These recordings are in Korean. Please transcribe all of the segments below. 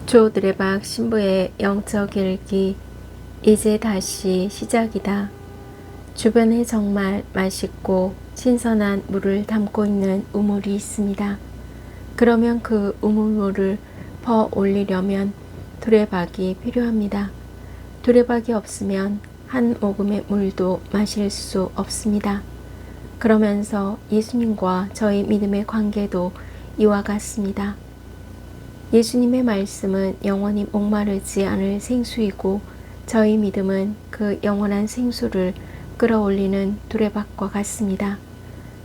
조드레박 신부의 영적 일기. 이제 다시 시작이다. 주변에 정말 맛있고 신선한 물을 담고 있는 우물이 있습니다. 그러면 그 우물물을 퍼 올리려면 두레박이 필요합니다. 두레박이 없으면 한 모금의 물도 마실 수 없습니다. 그러면서 예수님과 저희 믿음의 관계도 이와 같습니다. 예수님의 말씀은 영원히 목마르지 않을 생수이고 저희 믿음은 그 영원한 생수를 끌어올리는 두레박과 같습니다.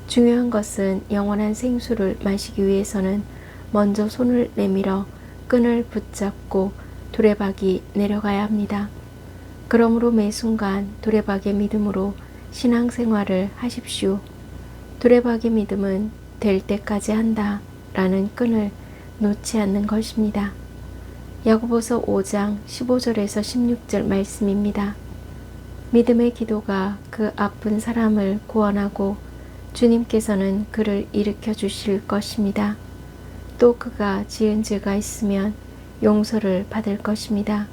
중요한 것은 영원한 생수를 마시기 위해서는 먼저 손을 내밀어 끈을 붙잡고 두레박이 내려가야 합니다. 그러므로 매 순간 두레박의 믿음으로 신앙생활을 하십시오. 두레박의 믿음은 될 때까지 한다 라는 끈을 놓지 않는 것입니다. 야고보서 5장 15절에서 16절 말씀입니다. 믿음의 기도가 그 아픈 사람을 구원하고 주님께서는 그를 일으켜 주실 것입니다. 또 그가 지은 죄가 있으면 용서를 받을 것입니다.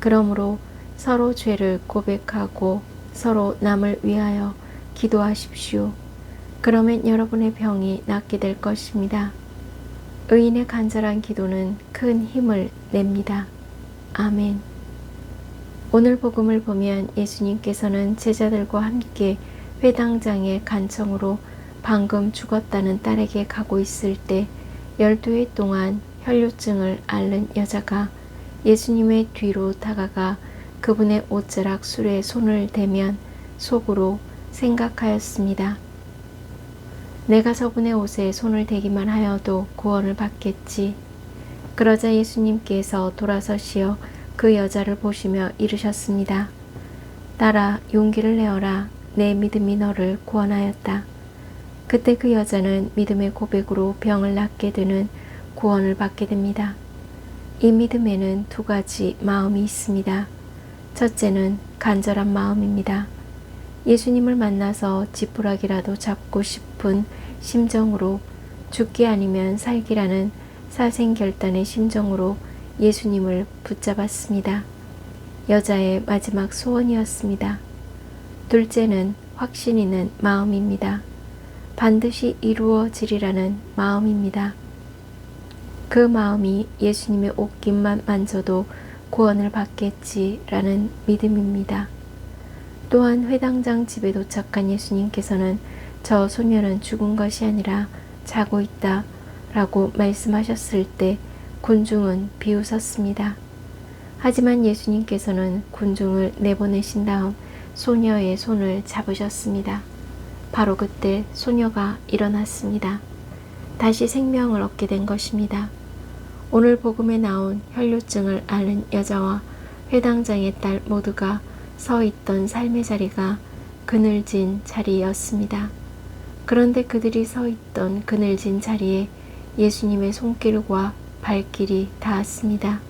그러므로 서로 죄를 고백하고 서로 남을 위하여 기도하십시오. 그러면 여러분의 병이 낫게 될 것입니다. 의인의 간절한 기도는 큰 힘을 냅니다. 아멘. 오늘 복음을 보면 예수님께서는 제자들과 함께 회당장의 간청으로 방금 죽었다는 딸에게 가고 있을 때 12해 동안 혈류증을 앓는 여자가 예수님의 뒤로 다가가 그분의 옷자락 술에 손을 대면 속으로 생각하였습니다. 내가 저분의 옷에 손을 대기만 하여도 구원을 받겠지. 그러자 예수님께서 돌아서시어 그 여자를 보시며 이르셨습니다. 딸아, 용기를 내어라. 내 믿음이 너를 구원하였다. 그때 그 여자는 믿음의 고백으로 병을 낫게 되는 구원을 받게 됩니다. 이 믿음에는 두 가지 마음이 있습니다. 첫째는 간절한 마음입니다. 예수님을 만나서 지푸라기라도 잡고 싶은 심정으로 죽기 아니면 살기라는 사생결단의 심정으로 예수님을 붙잡았습니다. 여자의 마지막 소원이었습니다. 둘째는 확신 있는 마음입니다. 반드시 이루어지리라는 마음입니다. 그 마음이 예수님의 옷깃만 만져도 구원을 받겠지라는 믿음입니다. 또한 회당장 집에 도착한 예수님께서는 저 소녀는 죽은 것이 아니라 자고 있다 라고 말씀하셨을 때 군중은 비웃었습니다. 하지만 예수님께서는 군중을 내보내신 다음 소녀의 손을 잡으셨습니다. 바로 그때 소녀가 일어났습니다. 다시 생명을 얻게 된 것입니다. 오늘 복음에 나온 혈류증을 앓는 여자와 회당장의 딸 모두가 서 있던 삶의 자리가 그늘진 자리였습니다. 그런데 그들이 서 있던 그늘진 자리에 예수님의 손길과 발길이 닿았습니다.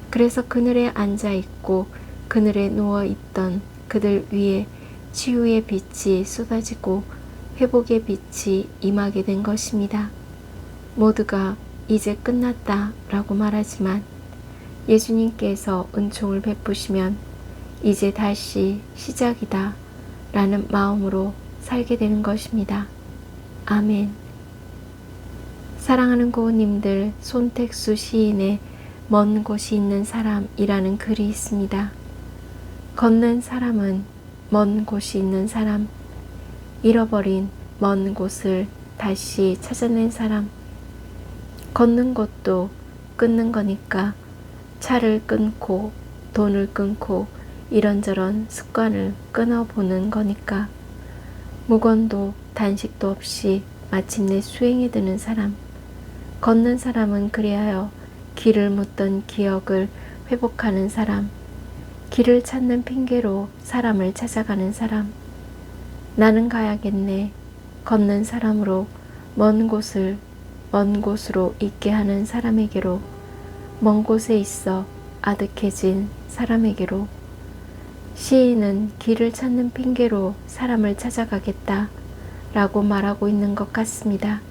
그래서 그늘에 앉아 있고 그늘에 누워 있던 그들 위에 치유의 빛이 쏟아지고 회복의 빛이 임하게 된 것입니다. 모두가 이제 끝났다 라고 말하지만 예수님께서 은총을 베푸시면 이제 다시 시작이다 라는 마음으로 살게 되는 것입니다. 아멘. 사랑하는 고우님들, 손택수 시인의 먼 곳이 있는 사람이라는 글이 있습니다. 걷는 사람은 먼 곳이 있는 사람, 잃어버린 먼 곳을 다시 찾아낸 사람. 걷는 것도 끊는 거니까 차를 끊고 돈을 끊고 이런저런 습관을 끊어보는 거니까 묵언도 단식도 없이 마침내 수행에 드는 사람. 걷는 사람은 그리하여 길을 묻던 기억을 회복하는 사람. 길을 찾는 핑계로 사람을 찾아가는 사람. 나는 가야겠네. 걷는 사람으로 먼 곳으로 있게 하는 사람에게로, 먼 곳에 있어 아득해진 사람에게로. 시인은 길을 찾는 핑계로 사람을 찾아가겠다 라고 말하고 있는 것 같습니다.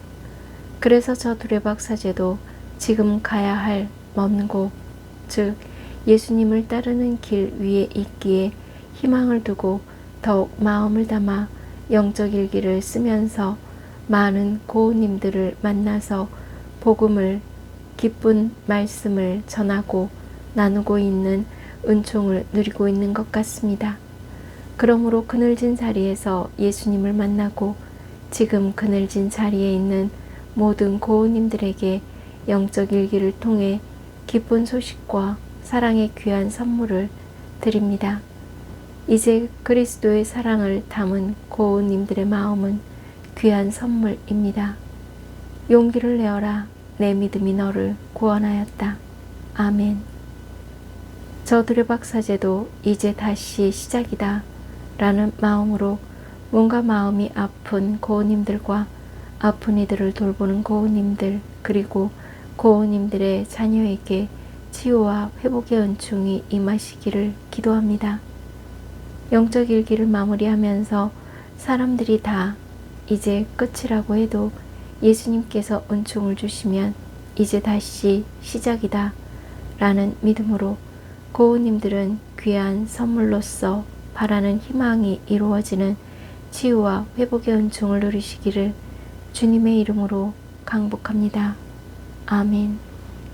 그래서 저 두레박 사제도 지금 가야 할 먼 곳, 즉 예수님을 따르는 길 위에 있기에 희망을 두고 더욱 마음을 담아 영적 일기를 쓰면서 많은 고우님들을 만나서 복음을, 기쁜 말씀을 전하고 나누고 있는 은총을 누리고 있는 것 같습니다. 그러므로 그늘진 자리에서 예수님을 만나고 지금 그늘진 자리에 있는 모든 고우님들에게 영적 일기를 통해 기쁜 소식과 사랑의 귀한 선물을 드립니다. 이제 그리스도의 사랑을 담은 고우님들의 마음은 귀한 선물입니다. 용기를 내어라. 내 믿음이 너를 구원하였다. 아멘. 저들의 박사제도 이제 다시 시작이다 라는 마음으로 뭔가 마음이 아픈 고우님들과 아픈 이들을 돌보는 고우님들, 그리고 고우님들의 자녀에게 치유와 회복의 은총이 임하시기를 기도합니다. 영적 일기를 마무리하면서 사람들이 다 이제 끝이라고 해도 예수님께서 은총을 주시면 이제 다시 시작이다 라는 믿음으로 고우님들은 귀한 선물로서 바라는 희망이 이루어지는 치유와 회복의 은총을 누리시기를 주님의 이름으로 강복합니다. 아멘.